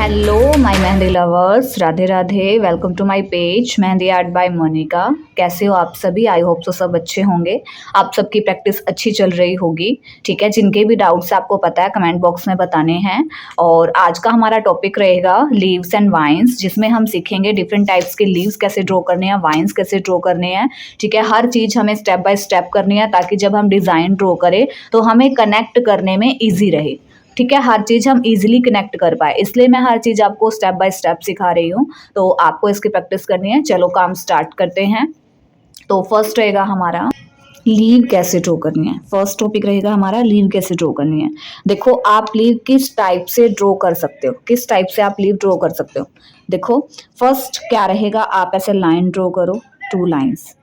Hello my mehndi lovers, Radhe Radhe. Welcome to my page mehndi art by Monika. कैसे हो आप सभी? आई होप तो सब अच्छे होंगे। आप सबकी प्रैक्टिस अच्छी चल रही होगी। ठीक है, जिनके भी डाउट्स आपको पता है कमेंट बॉक्स में बताने हैं। और आज का हमारा टॉपिक रहेगा लीव्स एंड वाइन्स, जिसमें हम सीखेंगे डिफरेंट टाइप्स के लीव्स कैसे ड्रॉ करने हैं, वाइन्स कैसे ड्रॉ करने हैं। ठीक है, हर चीज़ हमें स्टेप बाय स्टेप करनी है ताकि जब हम डिज़ाइन ड्रॉ करें तो हमें कनेक्ट करने में ईजी रहे। ठीक है, हर चीज़ हम इजीली कनेक्ट कर पाए, इसलिए मैं हर चीज़ आपको स्टेप बाय स्टेप सिखा रही हूँ। तो आपको इसकी प्रैक्टिस करनी है। चलो काम स्टार्ट करते हैं। तो फर्स्ट रहेगा हमारा लीव कैसे ड्रॉ करनी है। फर्स्ट टॉपिक रहेगा हमारा लीव कैसे ड्रॉ करनी है। देखो, आप लीव किस टाइप से ड्रॉ कर सकते हो, किस टाइप से आप लीव ड्रॉ कर सकते हो। देखो, फर्स्ट क्या रहेगा, आप ऐसे लाइन ड्रॉ करो, 2 लाइन्स।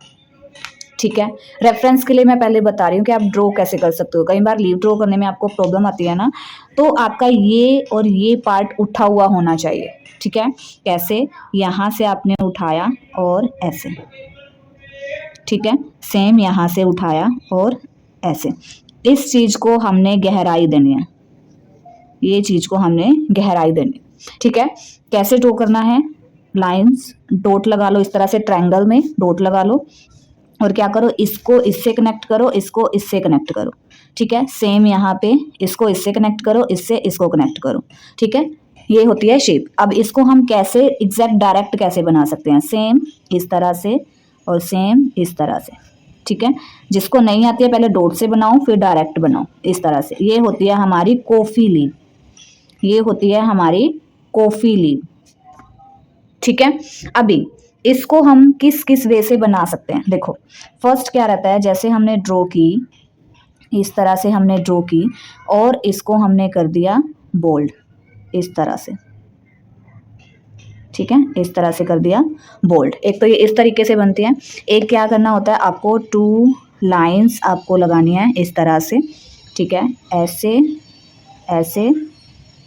ठीक है, रेफरेंस के लिए मैं पहले बता रही हूँ कि आप ड्रॉ कैसे कर सकते हो। कई बार लीव ड्रॉ करने में आपको प्रॉब्लम आती है ना, तो आपका ये और ये पार्ट उठा हुआ होना चाहिए। ठीक है, कैसे, यहाँ से आपने उठाया और ऐसे। ठीक है, सेम यहाँ से उठाया और ऐसे। इस चीज़ को हमने गहराई देनी है, ये चीज़ को हमने गहराई देनी है। ठीक है, कैसे ड्रॉ करना है, लाइंस डॉट लगा लो, इस तरह से ट्रायंगल में डॉट लगा लो और क्या करो, इसको इससे कनेक्ट करो, इसको इससे कनेक्ट करो। ठीक है, सेम यहाँ पे इसको इससे कनेक्ट करो, इससे इसको कनेक्ट करो। ठीक है, ये होती है शेप। अब इसको हम कैसे एग्जैक्ट डायरेक्ट कैसे बना सकते हैं, सेम इस तरह से और सेम इस तरह से। ठीक है, जिसको नहीं आती है पहले डॉट से बनाओ फिर डायरेक्ट बनाओ, इस तरह से। ये होती है हमारी कॉफी लीव, ये होती है हमारी कॉफी लीव। ठीक है, अभी इसको हम किस किस वे से बना सकते हैं। देखो, फर्स्ट क्या रहता है, जैसे हमने ड्रॉ की, इस तरह से हमने ड्रॉ की और इसको हमने कर दिया बोल्ड, इस तरह से। ठीक है, इस तरह से कर दिया बोल्ड। एक तो ये इस तरीके से बनती है। एक क्या करना होता है, आपको 2 लाइंस आपको लगानी है इस तरह से। ठीक है, ऐसे ऐसे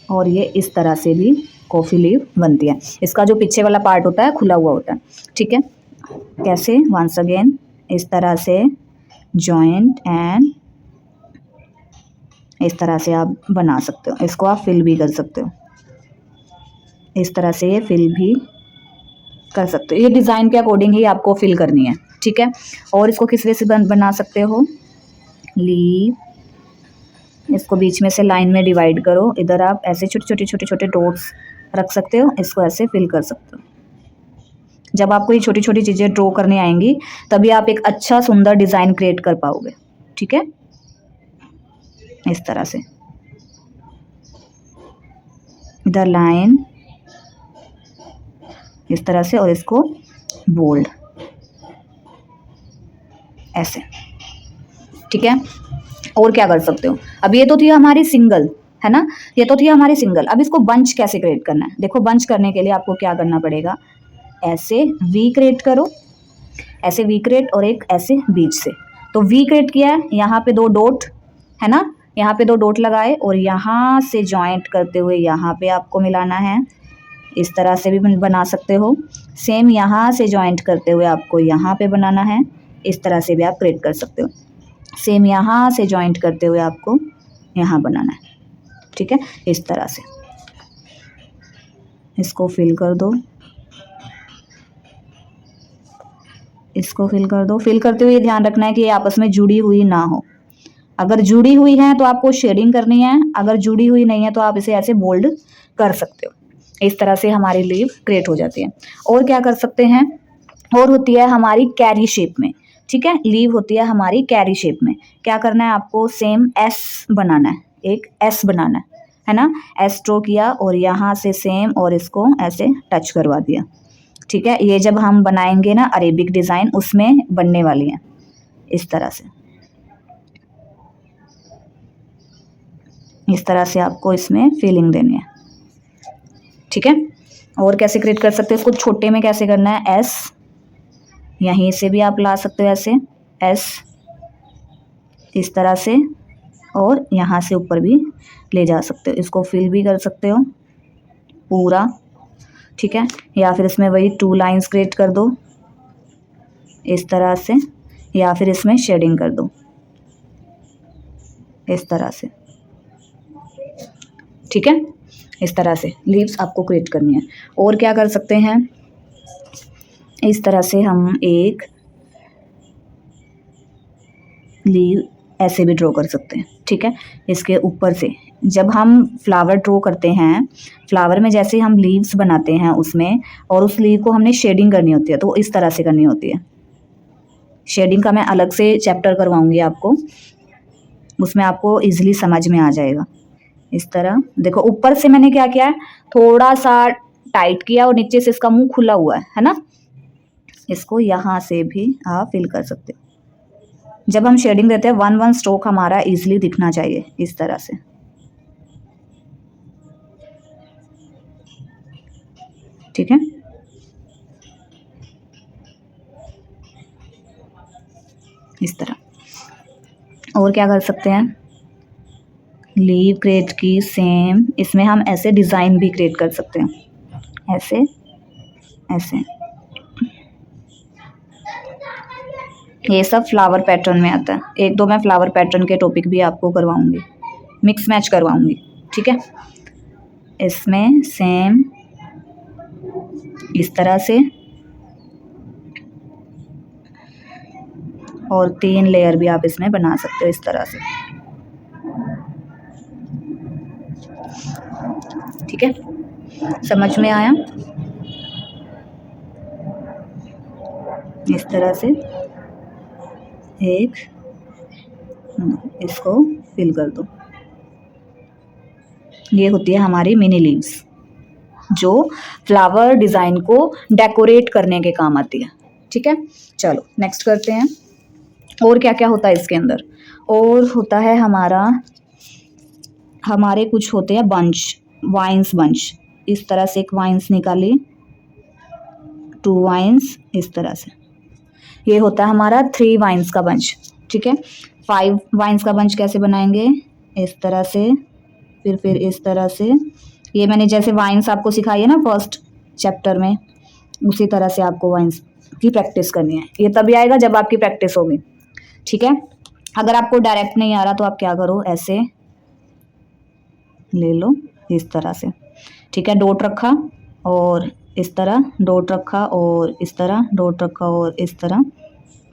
और ये इस तरह से भी कॉफ़ी लीव बनती है। इसका जो पीछे वाला पार्ट होता है खुला हुआ होता है। ठीक है, कैसे, वंस अगेन इस तरह से जॉइंट एंड इस तरह से आप बना सकते हो। इसको आप फिल भी कर सकते हो, इस तरह से ये फिल भी कर सकते हो। ये डिज़ाइन के अकॉर्डिंग ही आपको फिल करनी है। ठीक है, और इसको किस वे से बना सकते हो, लीव, इसको बीच में से लाइन में डिवाइड करो, इधर आप ऐसे छोटे छोटे डॉट्स रख सकते हो, इसको ऐसे फिल कर सकते हो। जब आपको ये छोटी छोटी चीज़ें ड्रॉ करने आएंगी तभी आप एक अच्छा सुंदर डिज़ाइन क्रिएट कर पाओगे। ठीक है, इस तरह से इधर लाइन इस तरह से और इसको बोल्ड ऐसे। ठीक है, और क्या कर सकते हो, अब ये तो थी हमारी सिंगल, है ना, ये तो थी हमारी सिंगल। अब इसको बंच कैसे क्रिएट करना है। देखो, बंच करने के लिए आपको क्या करना पड़ेगा, ऐसे वी क्रिएट करो, ऐसे वी क्रिएट और एक ऐसे बीच से। तो वी क्रिएट किया है, यहाँ पे 2 डॉट है ना, यहाँ पे 2 डॉट लगाए और यहाँ से जॉइंट करते हुए यहाँ पे आपको मिलाना है। इस तरह से भी बना सकते हो। सेम यहाँ से जॉइंट करते हुए आपको यहाँ पे बनाना है, इस तरह से भी आप क्रिएट कर सकते हो। सेम यहाँ से जॉइंट करते हुए आपको यहाँ बनाना है। ठीक है, इस तरह से इसको फिल कर दो, इसको फिल कर दो। फिल करते हुए ध्यान रखना है कि ये आपस में जुड़ी हुई ना हो। अगर जुड़ी हुई है तो आपको शेडिंग करनी है, अगर जुड़ी हुई नहीं है तो आप इसे ऐसे बोल्ड कर सकते हो। इस तरह से हमारी लीव क्रिएट हो जाती है। और क्या कर सकते हैं, और होती है हमारी कैरी शेप में। ठीक है, लीव होती है हमारी कैरी शेप में। क्या करना है आपको, सेम एस बनाना है, एक एस बनाना है ना। एस ड्रॉ किया और यहाँ से सेम और इसको ऐसे टच करवा दिया। ठीक है, ये जब हम बनाएंगे ना अरेबिक डिज़ाइन, उसमें बनने वाली है इस तरह से। इस तरह से आपको इसमें फिलिंग देनी है। ठीक है, और कैसे क्रिएट कर सकते हैं इसको, छोटे में कैसे करना है, एस यहीं से भी आप ला सकते हो ऐसे, एस इस तरह से, और यहाँ से ऊपर भी ले जा सकते हो। इसको फिल भी कर सकते हो पूरा। ठीक है, या फिर इसमें वही 2 लाइंस क्रिएट कर दो इस तरह से, या फिर इसमें शेडिंग कर दो इस तरह से। ठीक है, इस तरह से लीव्स आपको क्रिएट करनी है। और क्या कर सकते हैं, इस तरह से हम एक लीव ऐसे भी ड्रॉ कर सकते हैं, ठीक है। इसके ऊपर से जब हम फ्लावर ड्रॉ करते हैं, फ्लावर में जैसे हम लीव्स बनाते हैं उसमें, और उस लीव को हमने शेडिंग करनी होती है, तो इस तरह से करनी होती है। शेडिंग का मैं अलग से चैप्टर करवाऊंगी आपको, उसमें आपको इजीली समझ में आ जाएगा। इस तरह देखो, ऊपर से मैंने क्या किया है, थोड़ा सा टाइट किया और नीचे से इसका मुंह खुला हुआ है ना। इसको यहाँ से भी आप फिल कर सकते हो। जब हम शेडिंग देते हैं 1-1 स्ट्रोक हमारा इजीली दिखना चाहिए, इस तरह से। ठीक है, इस तरह। और क्या कर सकते हैं, लीव क्रिएट की सेम इसमें हम ऐसे डिज़ाइन भी क्रिएट कर सकते हैं, ऐसे ऐसे। ये सब फ्लावर पैटर्न में आता है। 1-2 मैं फ्लावर पैटर्न के टॉपिक भी आपको करवाऊंगी, मिक्स मैच करवाऊंगी, ठीक है। इसमें सेम इस तरह से, और 3 लेयर भी आप इसमें बना सकते हो इस तरह से, ठीक है। समझ में आया? इस तरह से एक, इसको फिल कर दो। ये होती है हमारी मिनी लीव्स, जो फ्लावर डिज़ाइन को डेकोरेट करने के काम आती है, ठीक है। चलो नेक्स्ट करते हैं। और क्या क्या होता है इसके अंदर, और होता है हमारे कुछ होते हैं बंच, वाइन्स बंच। इस तरह से एक वाइन्स निकाली, 2 वाइन्स इस तरह से। ये होता है हमारा 3 वाइन्स का बंच, ठीक है। 5 वाइन्स का बंच कैसे बनाएंगे, इस तरह से, फिर इस तरह से। ये मैंने जैसे वाइन्स आपको सिखाई है ना फर्स्ट चैप्टर में, उसी तरह से आपको वाइन्स की प्रैक्टिस करनी है। ये तभी आएगा जब आपकी प्रैक्टिस होगी, ठीक है। अगर आपको डायरेक्ट नहीं आ रहा तो आप क्या करो, ऐसे ले लो इस तरह से, ठीक है। डॉट रखा और इस तरह, डॉट रखा और इस तरह, डॉट रखा और इस तरह।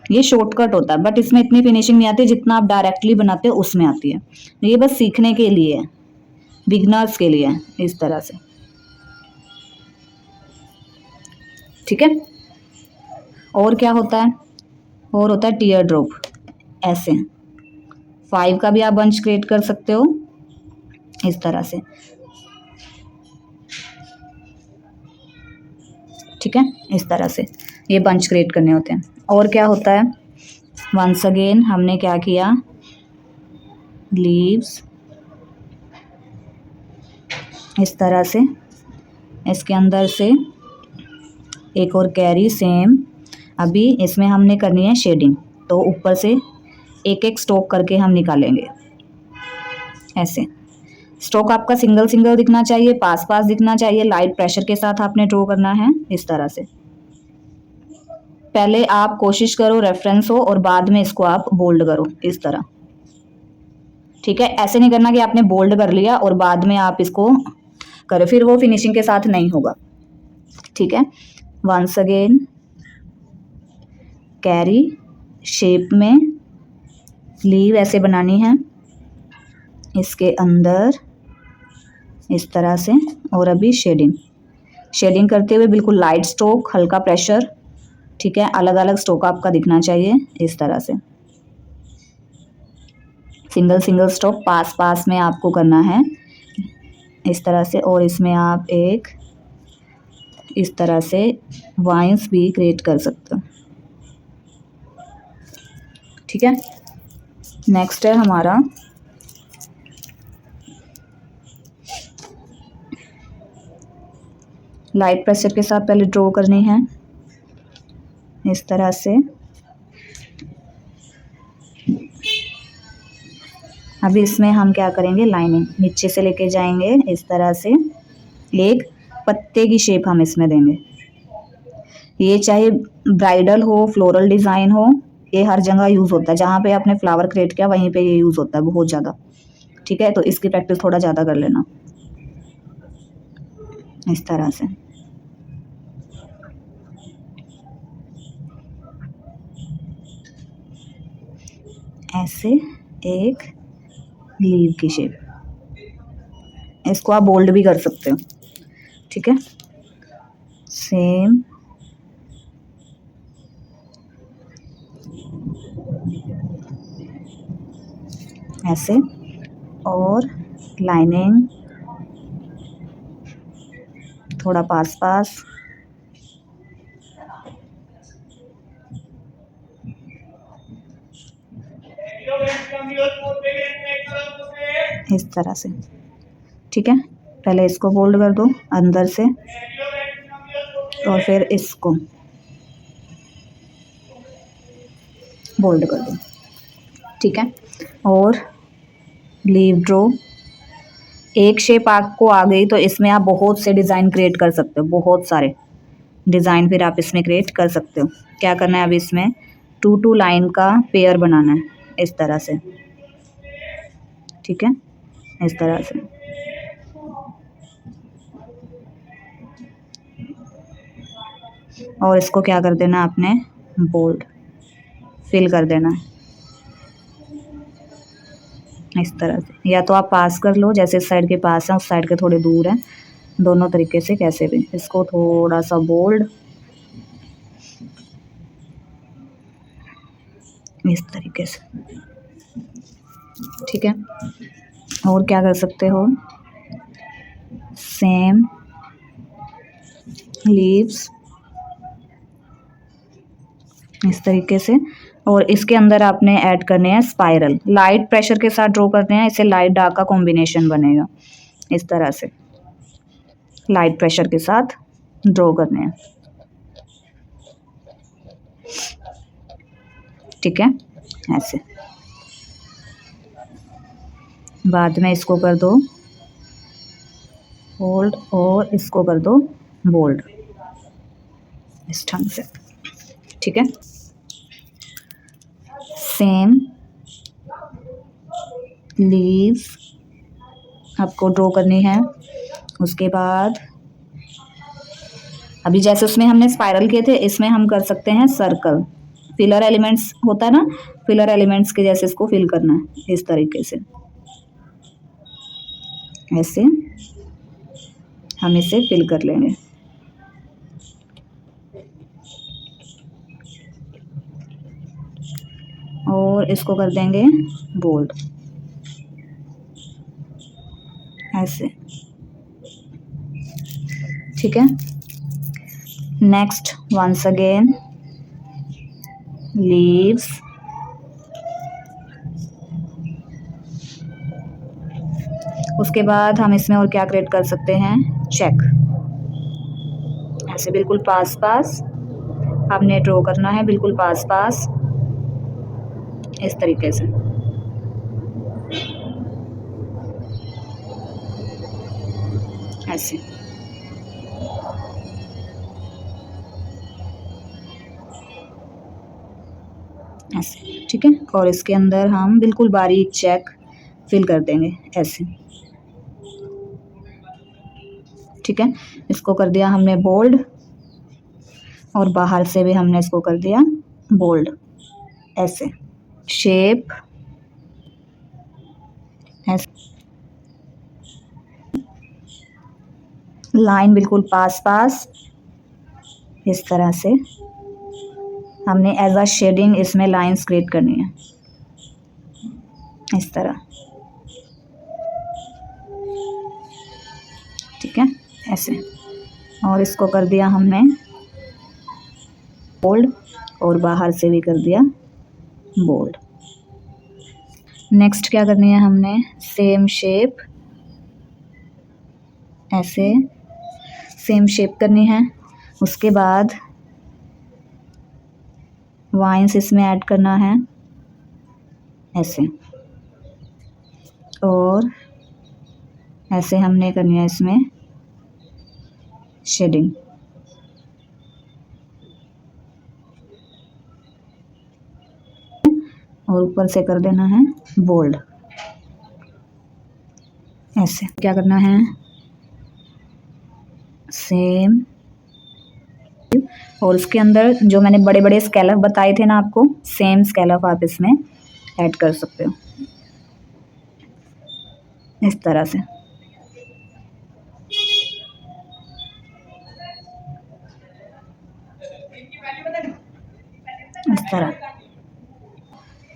ये शॉर्टकट होता है, बट इसमें इतनी फिनिशिंग नहीं आती जितना आप डायरेक्टली बनाते हो उसमें आती है। ये बस सीखने के लिए है, बिगनर्स के लिए है, इस तरह से, ठीक है। और क्या होता है, और होता है टीयर ड्रॉप, ऐसे 5 का भी आप बंच क्रिएट कर सकते हो इस तरह से, ठीक है। इस तरह से ये बंच क्रिएट करने होते हैं। और क्या होता है, वंस अगेन हमने क्या किया, लीव्स इस तरह से, इसके अंदर से एक और कैरी सेम। अभी इसमें हमने करनी है शेडिंग, तो ऊपर से एक एक स्ट्रोक करके हम निकालेंगे ऐसे। स्ट्रोक आपका सिंगल सिंगल दिखना चाहिए, पास पास दिखना चाहिए, लाइट प्रेशर के साथ आपने ड्रॉ करना है इस तरह से। पहले आप कोशिश करो रेफरेंस हो और बाद में इसको आप बोल्ड करो इस तरह, ठीक है। ऐसे नहीं करना कि आपने बोल्ड कर लिया और बाद में आप इसको करो, फिर वो फिनिशिंग के साथ नहीं होगा, ठीक है। वंस अगेन कैरी शेप में लीव ऐसे बनानी है इसके अंदर इस तरह से। और अभी शेडिंग करते हुए बिल्कुल लाइट स्ट्रोक, हल्का प्रेशर, ठीक है। अलग अलग स्ट्रोक आपका दिखना चाहिए इस तरह से, सिंगल सिंगल स्ट्रोक पास पास में आपको करना है इस तरह से। और इसमें आप एक इस तरह से वाइन्स भी क्रिएट कर सकते हो, ठीक है। नेक्स्ट है हमारा लाइट प्रेशर के साथ पहले ड्रॉ करनी है इस तरह से। अभी इसमें हम क्या करेंगे, लाइनिंग नीचे से लेके जाएंगे इस तरह से, एक पत्ते की शेप हम इसमें देंगे। ये चाहे ब्राइडल हो, फ्लोरल डिज़ाइन हो, ये हर जगह यूज़ होता है। जहाँ पे आपने फ्लावर क्रिएट किया वहीं पे ये यूज़ होता है बहुत ज़्यादा, ठीक है। तो इसकी प्रैक्टिस थोड़ा ज़्यादा कर लेना। इस तरह से। ऐसे एक लीव की शेप, इसको आप बोल्ड भी कर सकते हो, ठीक है। सेम ऐसे, और लाइनिंग थोड़ा पास पास, इस तरह से, ठीक है। पहले इसको फोल्ड कर दो अंदर से, और फिर इसको फोल्ड कर दो, ठीक है। और लीव ड्रॉ, एक शेप आपको आ गई तो इसमें आप बहुत से डिज़ाइन क्रिएट कर सकते हो, बहुत सारे डिज़ाइन फिर आप इसमें क्रिएट कर सकते हो। क्या करना है, अभी इसमें 2 लाइन का पेयर बनाना है, इस तरह से, ठीक है, इस तरह से। और इसको क्या कर देना आपने, बोल्ड फिल कर देना है इस तरह से। या तो आप पास कर लो, जैसे इस साइड के पास है उस साइड के थोड़े दूर है, दोनों तरीके से कैसे भी। इसको थोड़ा सा बोल्ड इस तरीके से, ठीक है। और क्या कर सकते हो, सेम लीव्स इस तरीके से। और इसके अंदर आपने ऐड करने हैं स्पाइरल, लाइट प्रेशर के साथ ड्रॉ करते हैं, इससे लाइट डार्क का कॉम्बिनेशन बनेगा, इस तरह से लाइट प्रेशर के साथ ड्रॉ करने हैं, ठीक है, ऐसे। बाद में इसको कर दो होल्ड, और इसको कर दो बोल्ड इस ढंग से, ठीक है। सेम लीव्स आपको ड्रॉ करनी है। उसके बाद अभी जैसे उसमें हमने स्पाइरल किए थे, इसमें हम कर सकते हैं सर्कल, फिलर एलिमेंट्स होता है ना, फिलर एलिमेंट्स के जैसे इसको फिल करना है, इस तरीके से, ऐसे हम इसे फिल कर लेंगे। और इसको कर देंगे बोल्ड, ऐसे, ठीक है। नेक्स्ट वंस अगेन लीव्स, उसके बाद हम इसमें और क्या क्रिएट कर सकते हैं, चेक, ऐसे बिल्कुल पास पास हमने ड्रॉ करना है, बिल्कुल पास पास इस तरीके से, ऐसे, ऐसे, ठीक है। और इसके अंदर हम बिल्कुल बारीक चेक फिल कर देंगे, ऐसे, ठीक है। इसको कर दिया हमने बोल्ड, और बाहर से भी हमने इसको कर दिया बोल्ड, ऐसे। शेप ऐसे, लाइन बिल्कुल पास पास इस तरह से हमने एज अ शेडिंग इसमें लाइंस क्रिएट करनी है, इस तरह, ठीक है, ऐसे। और इसको कर दिया हमने बोल्ड, और बाहर से भी कर दिया बोल्ड। नेक्स्ट क्या करनी है हमने, सेम शेप, ऐसे सेम शेप करनी है। उसके बाद वाइन्स इसमें ऐड करना है, ऐसे, और ऐसे हमने करनी है इसमें शेडिंग, और ऊपर से कर देना है बोल्ड, ऐसे। क्या करना है, सेम, और उसके अंदर जो मैंने बड़े बड़े स्कैलप बताए थे ना आपको, सेम स्कैलप आप इसमें ऐड कर सकते हो इस तरह से।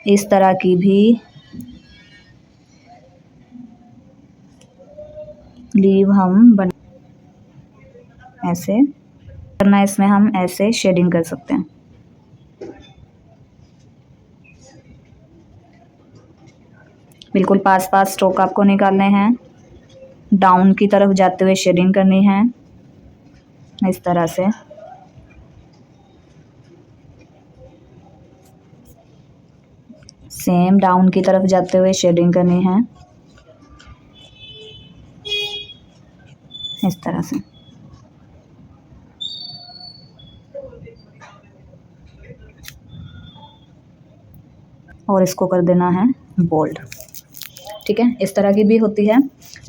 इस तरह की भी लीव हम ऐसे करना, इसमें हम ऐसे शेडिंग कर सकते हैं। बिल्कुल पास पास स्ट्रोक आपको निकालने हैं, डाउन की तरफ जाते हुए शेडिंग करनी है इस तरह से। सेम डाउन की तरफ जाते हुए शेडिंग करनी है इस तरह से। और इसको कर देना है बोल्ड। ठीक है, इस तरह की भी होती है।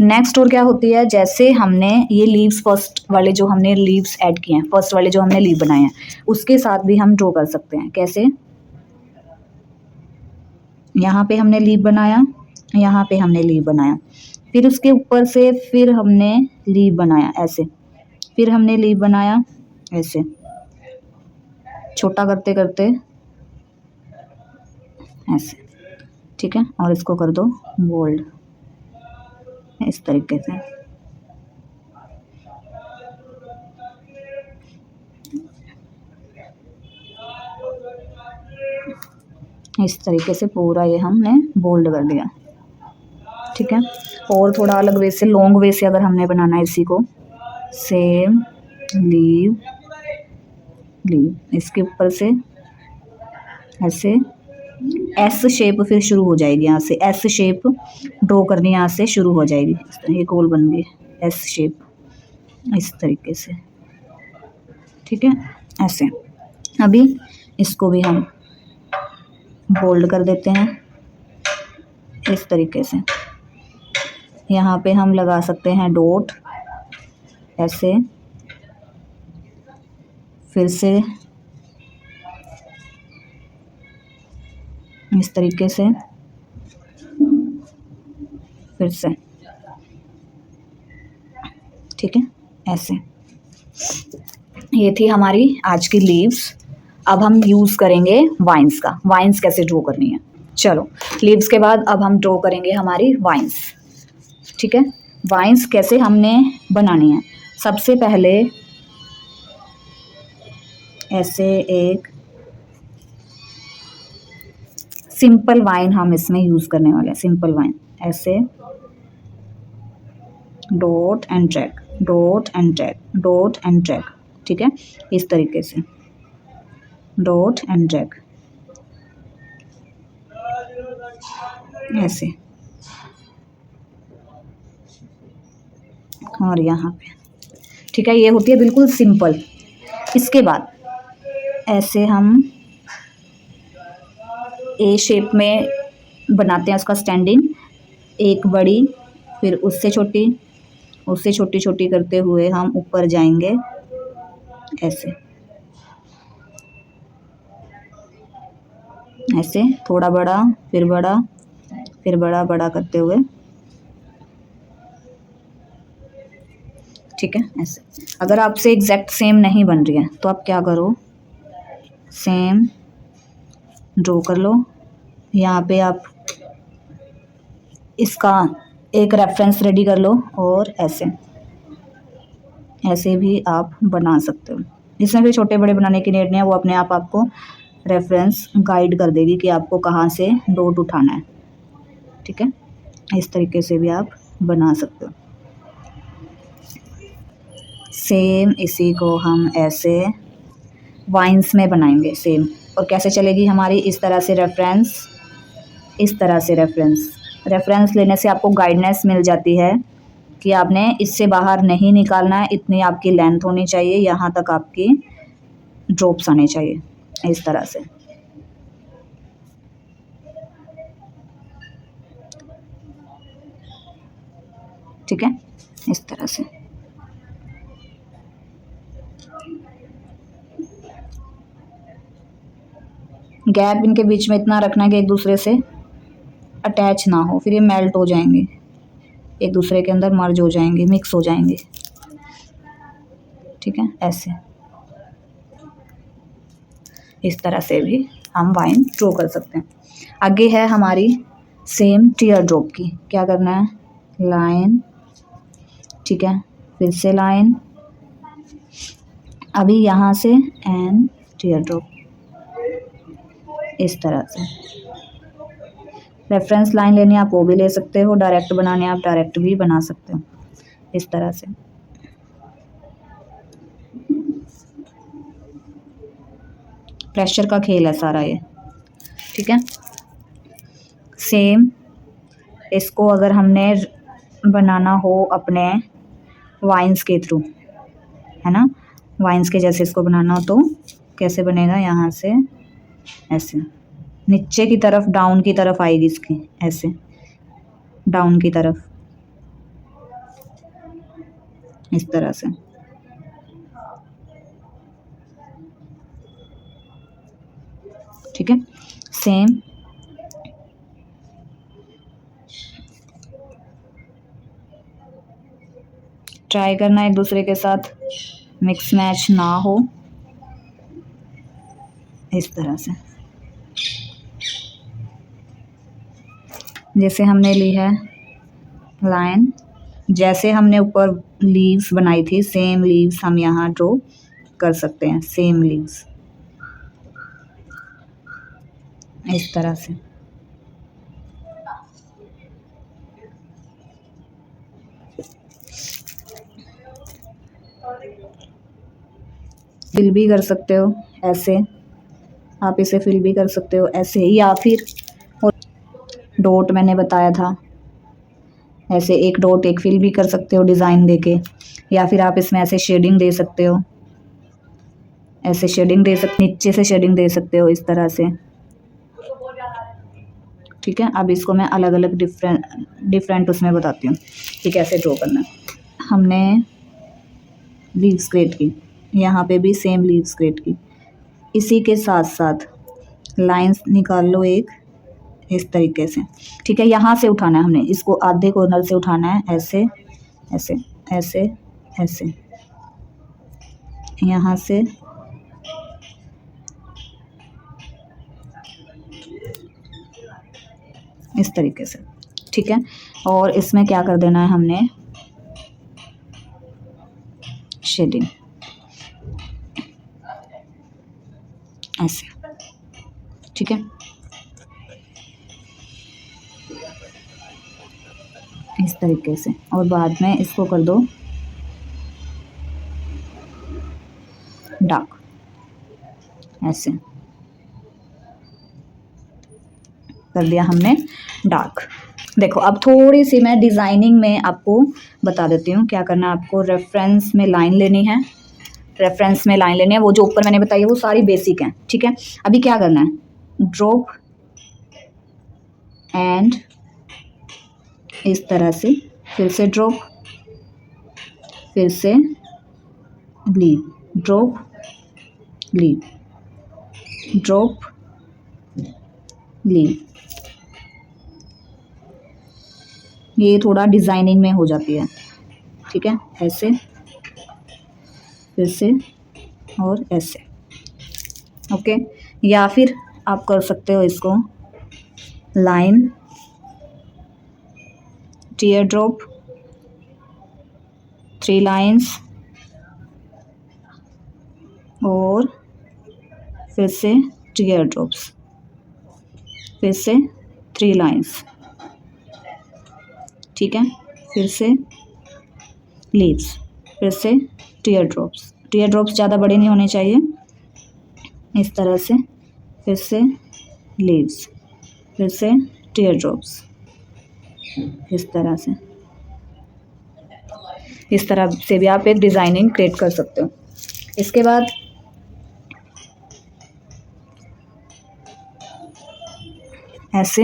नेक्स्ट और क्या होती है, जैसे हमने ये लीव्स फर्स्ट वाले जो हमने लीव्स ऐड किए हैं, फर्स्ट वाले जो हमने लीव बनाए हैं, उसके साथ भी हम ड्रॉ कर सकते हैं। कैसे? यहाँ पे हमने लीव बनाया, यहाँ पे हमने लीव बनाया, फिर उसके ऊपर से फिर हमने लीव बनाया ऐसे, फिर हमने लीव बनाया ऐसे, छोटा करते करते ऐसे। ठीक है, और इसको कर दो बोल्ड इस तरीके से। इस तरीके से पूरा ये हमने बोल्ड कर दिया। ठीक है, और थोड़ा अलग वे से, लॉन्ग वे से अगर हमने बनाना है इसी को, सेम लीव लीव, इसके ऊपर से ऐसे एस शेप फिर शुरू हो जाएगी, यहाँ से एस शेप ड्रॉ करनी, यहाँ से शुरू हो जाएगी। ये गोल बन गई एस शेप इस तरीके से। ठीक है, ऐसे। अभी इसको भी हम बोल्ड कर देते हैं इस तरीके से। यहाँ पे हम लगा सकते हैं डॉट ऐसे, फिर से इस तरीके से, फिर से। ठीक है, ऐसे। ये थी हमारी आज की लीव्स। अब हम यूज़ करेंगे वाइन्स का। वाइन्स कैसे ड्रॉ करनी है, चलो। लीव्स के बाद अब हम ड्रॉ करेंगे हमारी वाइन्स। ठीक है, वाइन्स कैसे हमने बनानी है, सबसे पहले ऐसे एक सिंपल वाइन हम इसमें यूज़ करने वाले हैं। सिंपल वाइन ऐसे dot and drag, dot and drag, dot and drag. ठीक है, इस तरीके से डॉट एंड ड्रैग ऐसे, और यहाँ पे। ठीक है, ये होती है बिल्कुल सिंपल। इसके बाद ऐसे हम ए शेप में बनाते हैं उसका स्टैंडिंग, एक बड़ी, फिर उससे छोटी, उससे छोटी छोटी करते हुए हम ऊपर जाएंगे ऐसे, ऐसे थोड़ा बड़ा, फिर बड़ा, फिर बड़ा बड़ा करते हुए। ठीक है, ऐसे। अगर आपसे एग्जैक्ट सेम नहीं बन रही है तो आप क्या करो, सेम ड्रॉ कर लो। यहाँ पे आप इसका एक रेफरेंस रेडी कर लो, और ऐसे ऐसे भी आप बना सकते हो। इसमें भी छोटे बड़े बनाने की नीड नहीं है, वो अपने आप आपको रेफरेंस गाइड कर देगी कि आपको कहाँ से डॉट उठाना है। ठीक है, इस तरीके से भी आप बना सकते हो। सेम इसी को हम ऐसे वाइन्स में बनाएंगे सेम। और कैसे चलेगी हमारी, इस तरह से रेफरेंस, इस तरह से रेफरेंस। रेफरेंस लेने से आपको गाइडनेस मिल जाती है कि आपने इससे बाहर नहीं निकालना है, इतनी आपकी लेंथ होनी चाहिए, यहाँ तक आपकी ड्रॉप्स आने चाहिए इस तरह से। ठीक है, इस तरह से। गैप इनके बीच में इतना रखना है कि एक दूसरे से अटैच ना हो, फिर ये मेल्ट हो जाएंगे, एक दूसरे के अंदर मर्ज हो जाएंगे, मिक्स हो जाएंगे। ठीक है, ऐसे इस तरह से भी हम वाइन ड्रॉ कर सकते हैं। आगे है हमारी सेम टीयर ड्रॉप की। क्या करना है, लाइन, ठीक है, फिर से लाइन, अभी यहाँ से एंड टीयर ड्रॉप, इस तरह से। रेफरेंस लाइन लेनी आप वो भी ले सकते हो, डायरेक्ट बनाने आप डायरेक्ट भी बना सकते हो, इस तरह से। प्रेशर का खेल है सारा ये। ठीक है, सेम इसको अगर हमने बनाना हो अपने वाइन्स के थ्रू, है ना, वाइन्स के जैसे इसको बनाना हो तो कैसे बनेगा, यहाँ से ऐसे नीचे की तरफ, डाउन की तरफ आएगी इसकी, ऐसे डाउन की तरफ, इस तरह से। ठीक है, सेम ट्राई करना एक दूसरे के साथ मिक्स मैच ना हो, इस तरह से। जैसे हमने ली है लाइन, जैसे हमने ऊपर लीव्स बनाई थी, सेम लीव्स हम यहाँ ड्रॉ कर सकते हैं, सेम लीव्स, इस तरह से। फिल भी कर सकते हो ऐसे, आप इसे फिल भी कर सकते हो ऐसे, या फिर डॉट मैंने बताया था, ऐसे एक डॉट एक फिल भी कर सकते हो डिज़ाइन देके, या फिर आप इसमें ऐसे शेडिंग दे सकते हो, ऐसे शेडिंग दे सकते, नीचे से शेडिंग दे सकते हो, इस तरह से। ठीक है, अब इसको मैं अलग अलग डिफरेंट उसमें बताती हूँ कि कैसे ड्रॉ करना है। हमने लीव्स क्रिएट की, यहाँ पे भी सेम लीव्स क्रिएट की, इसी के साथ साथ लाइंस निकाल लो एक, इस तरीके से। ठीक है, यहाँ से उठाना है हमने इसको, आधे कॉर्नर से उठाना है, ऐसे ऐसे ऐसे ऐसे, यहाँ से इस तरीके से। ठीक है, और इसमें क्या कर देना है हमने, शेडिंग, ऐसे। ठीक है, इस तरीके से, और बाद में इसको कर दो डार्क, ऐसे कर दिया हमने डार्क। देखो अब थोड़ी सी मैं डिज़ाइनिंग में आपको बता देती हूँ क्या करना है आपको। रेफरेंस में लाइन लेनी है, रेफरेंस में लाइन लेनी है, वो जो ऊपर मैंने बताई है वो सारी बेसिक हैं। ठीक है, अभी क्या करना है, ड्रॉप एंड इस तरह से, फिर से ड्रॉप, फिर से leave, drop leave, drop leave. ये थोड़ा डिज़ाइनिंग में हो जाती है। ठीक है, ऐसे, फिर से और ऐसे। ओके, या फिर आप कर सकते हो इसको लाइन, टीयर ड्रॉप, 3 लाइंस, और फिर से टीयर ड्रॉप्स, फिर से 3 लाइंस। ठीक है, फिर से लीव्स, फिर से टीयर ड्रॉप्स। टीयर ड्रॉप्स ज़्यादा बड़े नहीं होने चाहिए, इस तरह से, फिर से लीव्स, फिर से टीयर ड्रॉप्स, इस तरह से। इस तरह से भी आप एक डिज़ाइनिंग क्रिएट कर सकते हो। इसके बाद ऐसे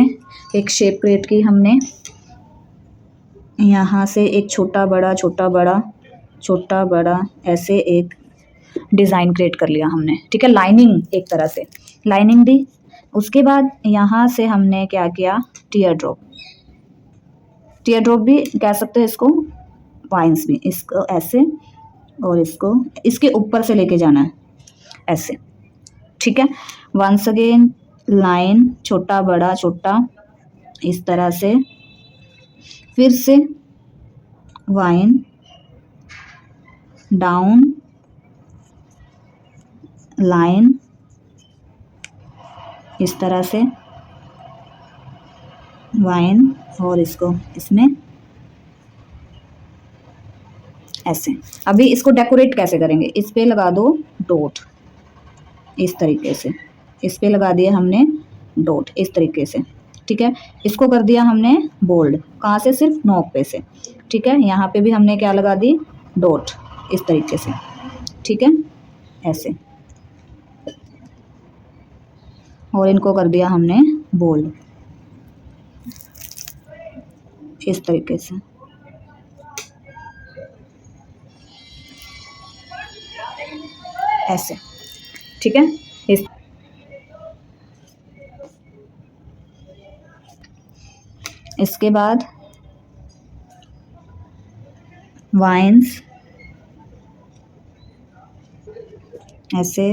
एक शेप क्रिएट की हमने, यहाँ से एक छोटा बड़ा छोटा बड़ा छोटा बड़ा, ऐसे एक डिज़ाइन क्रिएट कर लिया हमने। ठीक है, लाइनिंग, एक तरह से लाइनिंग दी, उसके बाद यहाँ से हमने क्या किया, टीयर ड्रॉप, टीयर ड्रॉप भी कह सकते हो इसको, वाइन्स भी, इसको ऐसे और इसको इसके ऊपर से लेके जाना है ऐसे, ठीक है। वंस अगेन लाइन, छोटा बड़ा छोटा, इस तरह से, फिर से वाइन डाउन, लाइन, इस तरह से वाइन, और इसको इसमें ऐसे। अभी इसको डेकोरेट कैसे करेंगे, इस पे लगा दो डॉट, इस तरीके से, इस पे लगा दिया हमने डॉट इस तरीके से, ठीक है। इसको कर दिया हमने बोल्ड, कहाँ से, सिर्फ नोक पे से, ठीक है। यहाँ पे भी हमने क्या लगा दी, डॉट इस तरीके से, ठीक है, ऐसे, और इनको कर दिया हमने बोल्ड इस तरीके से, ऐसे, ठीक है। इसके बाद वाइन्स ऐसे,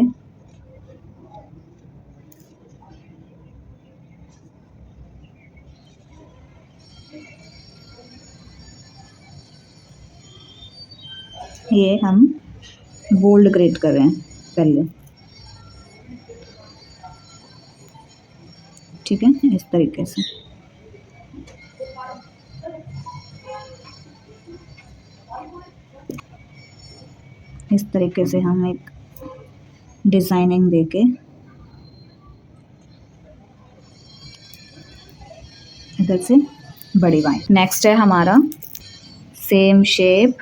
ये हम बोल्ड क्रिएट कर रहे हैं पहले, ठीक है, इस तरीके से। इस तरीके से हम एक डिज़ाइनिंग देके इधर से बड़ी वाइन। नेक्स्ट है हमारा सेम शेप,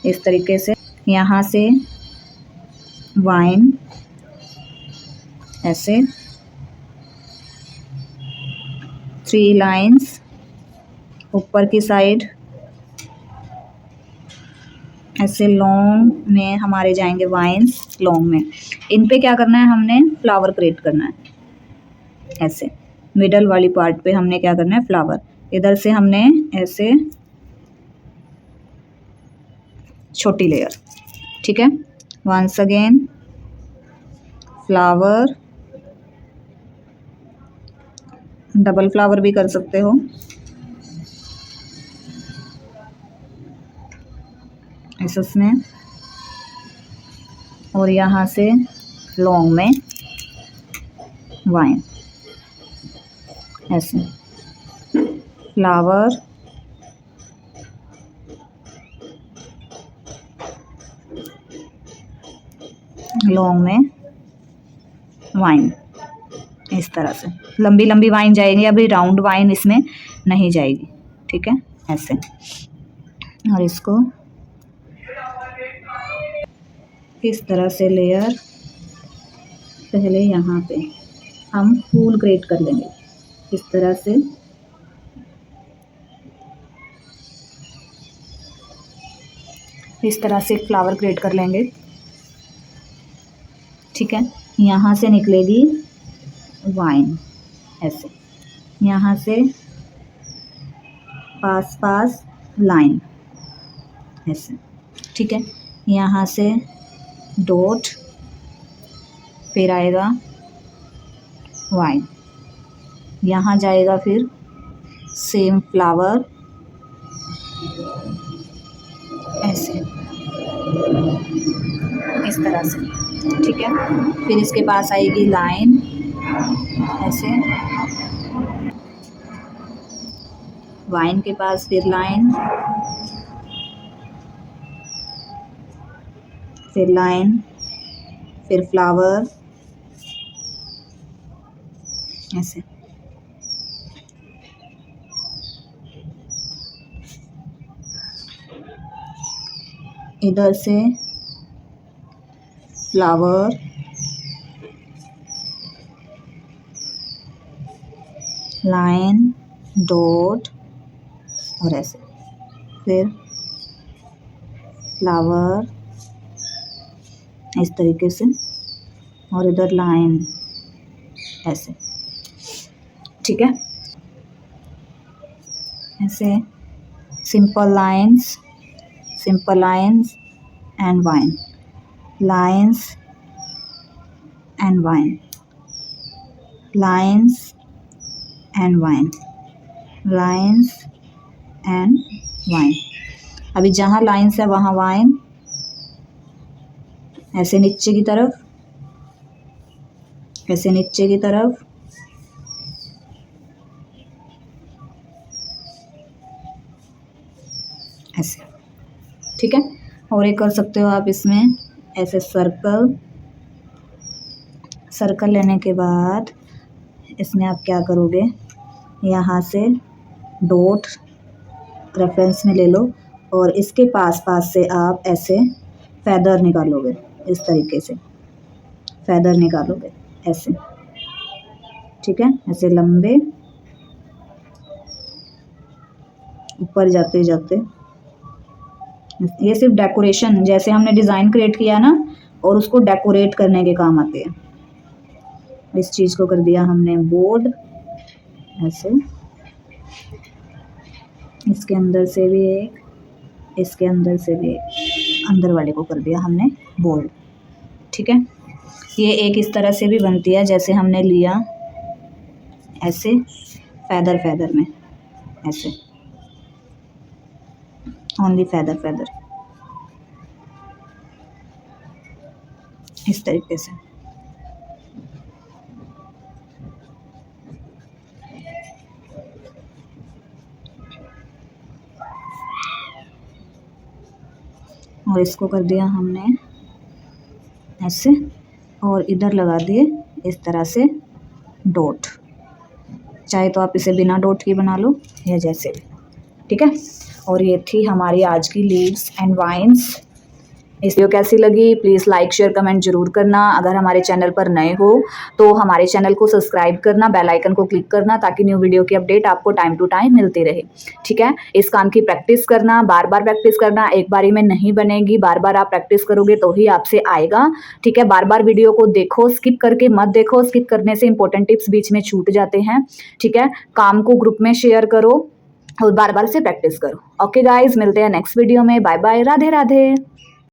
इस तरीके से, यहाँ से वाइन ऐसे, 3 लाइंस ऊपर की साइड ऐसे, लॉन्ग में हमारे जाएंगे वाइन्स, लॉन्ग में इन पे क्या करना है, हमने फ्लावर क्रिएट करना है ऐसे, मिडल वाली पार्ट पे हमने क्या करना है, फ्लावर, इधर से हमने ऐसे छोटी लेयर, ठीक है। Once again flower, double flower भी कर सकते हो, इसमें, और यहाँ से लॉन्ग में वाइन ऐसे, फ्लावर, लॉन्ग में वाइन, इस तरह से लंबी लंबी वाइन जाएगी, अभी राउंड वाइन इसमें नहीं जाएगी, ठीक है, ऐसे। और इसको इस तरह से लेयर, पहले यहाँ पे हम फूल क्रिएट कर लेंगे इस तरह से, इस तरह से फ्लावर क्रिएट कर लेंगे, ठीक है। यहाँ से निकलेगी वाइन ऐसे, यहाँ से पास पास लाइन ऐसे, ठीक है। यहाँ से डॉट, फिर आएगा वाइन, यहाँ जाएगा फिर सेम फ्लावर ऐसे, इस तरह से, ठीक है। फिर इसके पास आएगी लाइन ऐसे, वाइन के पास फिर लाइन, फिर लाइन, फिर फ्लावर ऐसे, इधर से फ्लावर, लाइन, डॉट, और ऐसे, फिर फ्लावर इस तरीके से, और इधर लाइन ऐसे, ठीक है। ऐसे simple lines and wine, lines and wine, lines and wine, lines and wine. अभी जहाँ लाइंस है वहाँ वाइन, ऐसे नीचे की तरफ, ऐसे नीचे की तरफ, ऐसे, ठीक है। और एक कर सकते हो आप इसमें ऐसे सर्कल, सर्कल लेने के बाद इसमें आप क्या करोगे, यहाँ से डॉट रेफरेंस में ले लो और इसके पास पास से आप ऐसे फैदर निकालोगे, इस तरीके से फैदर निकालोगे ऐसे, ठीक है। ऐसे लंबे ऊपर जाते जाते, ये सिर्फ डेकोरेशन, जैसे हमने डिज़ाइन क्रिएट किया ना, और उसको डेकोरेट करने के काम आते हैं। इस चीज़ को कर दिया हमने बोल्ड, ऐसे इसके अंदर से भी एक, इसके अंदर से भी एक, अंदर वाले को कर दिया हमने बोल्ड, ठीक है। ये एक इस तरह से भी बनती है, जैसे हमने लिया ऐसे फैदर फैदर में, ऐसे ओनली फैदर फैदर, इस तरीके से। और इसको कर दिया हमने ऐसे, और इधर लगा दिए इस तरह से डॉट। चाहे तो आप इसे बिना डॉट की बना लो या जैसे भी, ठीक है। और ये थी हमारी आज की लीव्स एंड वाइन्स। इस वीडियो कैसी लगी प्लीज़ लाइक शेयर कमेंट जरूर करना। अगर हमारे चैनल पर नए हो तो हमारे चैनल को सब्सक्राइब करना, बेल आइकन को क्लिक करना, ताकि न्यू वीडियो की अपडेट आपको टाइम टू टाइम मिलती रहे, ठीक है। इस काम की प्रैक्टिस करना, बार बार प्रैक्टिस करना, एक बारी में नहीं बनेगी, बार बार आप प्रैक्टिस करोगे तो ही आपसे आएगा, ठीक है। बार बार वीडियो को देखो, स्किप करके मत देखो, स्किप करने से इंपॉर्टेंट टिप्स बीच में छूट जाते हैं, ठीक है। काम को ग्रुप में शेयर करो और बार बार से प्रैक्टिस करो। ओके गाइज, मिलते हैं नेक्स्ट वीडियो में। Bye bye, Radhe Radhe.